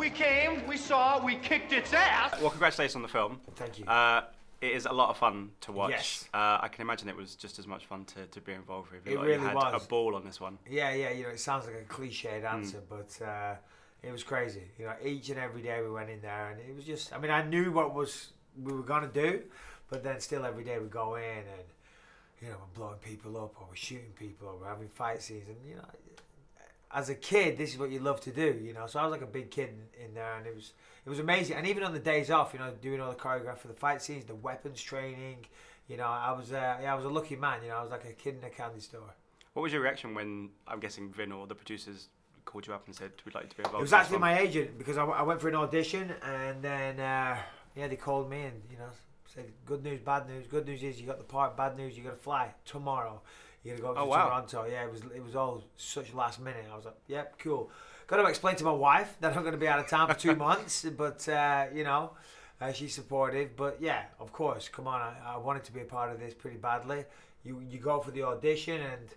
We came, we saw, we kicked its ass. Well, congratulations on the film. Thank you. It is a lot of fun to watch. Yes. I can imagine it was just as much fun to be involved with. It really you had was. a ball on this one. Yeah, you know, it sounds like a cliched answer, but it was crazy. You know, each and every day we went in there, and it was just, I mean, I knew what we were going to do, but then still every day we go in and, you know, we're blowing people up, or we're shooting people, or we're having fight scenes, and, you know, as a kid, this is what you love to do, you know. So I was like a big kid in there, and it was amazing. And even on the days off, you know, doing all the choreography for the fight scenes, the weapons training, you know, I was a lucky man. You know, I was like a kid in a candy store. What was your reaction when, I'm guessing, Vin or the producers called you up and said, we'd like you to be involved? It was actually my agent, because I went for an audition, and then they called me and, you know, said, good news, bad news. Good news is you got the part. Bad news, you got to fly tomorrow. You got to go up to Toronto. Yeah, it was all such last minute. I was like, yep, cool. Got to explain to my wife that I'm going to be out of town for 2 months, but you know, she's supportive. But yeah, of course, come on, I wanted to be a part of this pretty badly. You go for the audition, and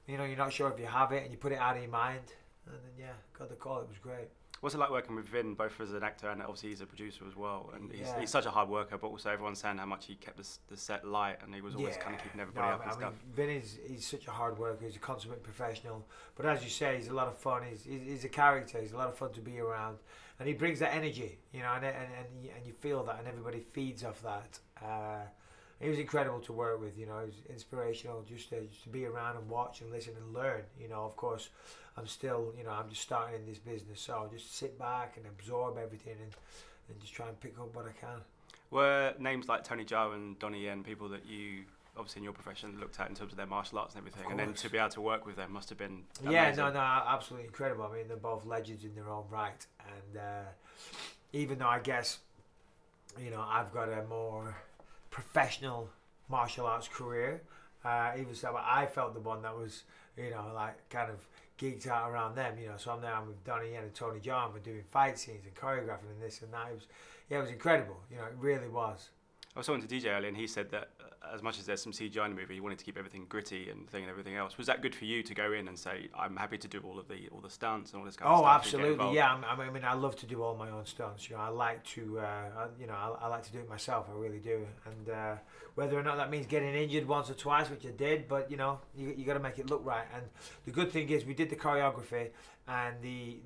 you know, you're not sure if you have it, and you put it out of your mind, and then yeah, got the call. It was great. What's it like working with Vin, both as an actor and obviously he's a producer as well? And he's such a hard worker, but also everyone's saying how much he kept the set light, and he was always kind of keeping everybody up and stuff. Vin he's such a hard worker. He's a consummate professional. But as you say, he's a lot of fun. He's a character. He's a lot of fun to be around, and he brings that energy, you know, and you feel that, and everybody feeds off that. He was incredible to work with, you know. He was inspirational just to be around and watch and listen and learn. You know, of course, I'm still, you know, I'm just starting in this business, so I'll just sit back and absorb everything and just try and pick up what I can. Were names like Tony Jaa and Donnie Yen people that you, obviously in your profession, looked at in terms of their martial arts and everything, and then to be able to work with them must have been amazing. Yeah, no, absolutely incredible. I mean, they're both legends in their own right, and even though I guess, you know, I've got a more professional martial arts career, even so, I felt the one that was, you know, like kind of geeked out around them, you know. So I'm with Donnie Yen and Tony Jaa, and we're doing fight scenes and choreographing and this and that. It was incredible, you know, it really was. I was talking to DJ earlier, and he said that as much as there's some CGI in the movie, he wanted to keep everything gritty and everything else. Was that good for you to go in and say, I'm happy to do all the stunts and all this kind of stuff? Oh, absolutely, yeah. I mean, I love to do all my own stunts. You know, I like to, I like to do it myself. I really do. And whether or not that means getting injured once or twice, which I did, but you know, you got to make it look right. And the good thing is, we did the choreography, and the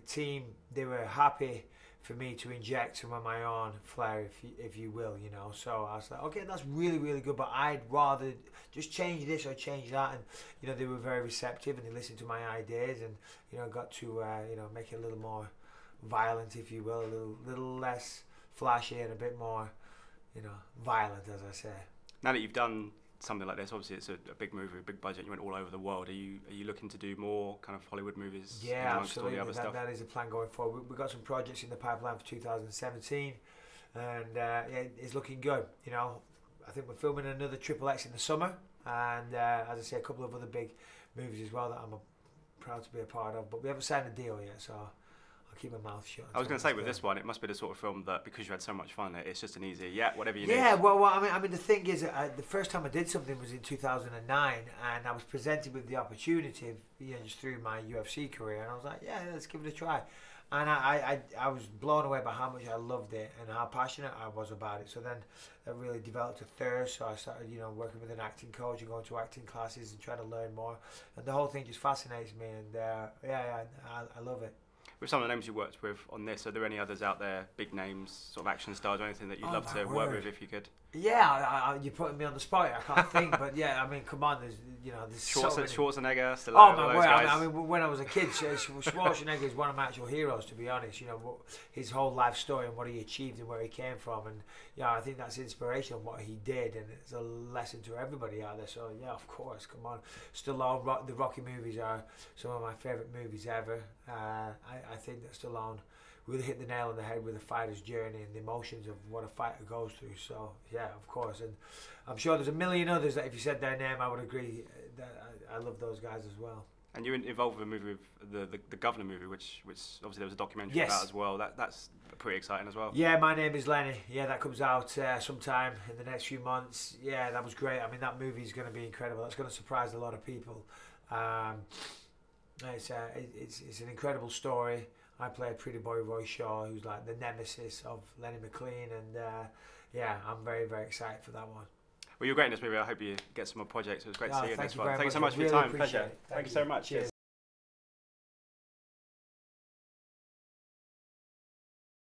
team, they were happy for me to inject some of my own flair, if you will, you know. So I was like, okay, that's really, really good, but I'd rather just change this or change that. And, you know, they were very receptive, and they listened to my ideas, and, you know, got to, you know, make it a little more violent, if you will, a little less flashy and a bit more, you know, violent, as I say. Now that you've done something like this, obviously it's a big movie, a big budget, you went all over the world. Are you looking to do more kind of Hollywood movies? Yeah, absolutely. All the other stuff? That is a plan going forward. We've got some projects in the pipeline for 2017, and yeah, it's looking good. You know, I think we're filming another XXX in the summer, and as I say, a couple of other big movies as well that I'm proud to be a part of. But we haven't signed a deal yet, so I'll keep my mouth shut. I was going to say, with this one, it must be the sort of film that, because you had so much fun, it's just an easy, whatever you need. Yeah, well, I mean, the thing is, the first time I did something was in 2009, and I was presented with the opportunity, you know, just through my UFC career, and I was like, yeah, let's give it a try. And I was blown away by how much I loved it and how passionate I was about it. So then that really developed a thirst. So I started, you know, working with an acting coach and going to acting classes and trying to learn more. And the whole thing just fascinates me, and I love it. With some of the names you worked with on this, are there any others out there, big names, sort of action stars, or anything that you'd love to work with if you could? Yeah, you're putting me on the spot. I can't think, but yeah, I mean, come on, there's Schwarzenegger, still oh my word! I mean, when I was a kid, Schwarzenegger is one of my actual heroes. To be honest, you know, his whole life story and what he achieved and where he came from, and yeah, I think that's inspirational what he did, and it's a lesson to everybody out there. So yeah, of course, come on, Stallone. The Rocky movies are some of my favorite movies ever. I think that Stallone really hit the nail on the head with a fighter's journey and the emotions of what a fighter goes through. So yeah, of course, and I'm sure there's a million others that if you said their name, I would agree that I love those guys as well. And you're involved with a movie, with the Governor movie, which obviously there was a documentary about as well. That's pretty exciting as well. Yeah, My Name is Lenny. Yeah, that comes out sometime in the next few months. Yeah, that was great. I mean, that movie is going to be incredible. That's going to surprise a lot of people. It's an incredible story. I played Pretty Boy Roy Shaw, who's like the nemesis of Lenny McLean, and yeah, I'm very, very excited for that one. Well, you're great in this movie. I hope you get some more projects. It was great to see you in this one. Thank Thanks so you much for your very time. much. Pleasure. Really appreciate it. Thank you so much. Cheers.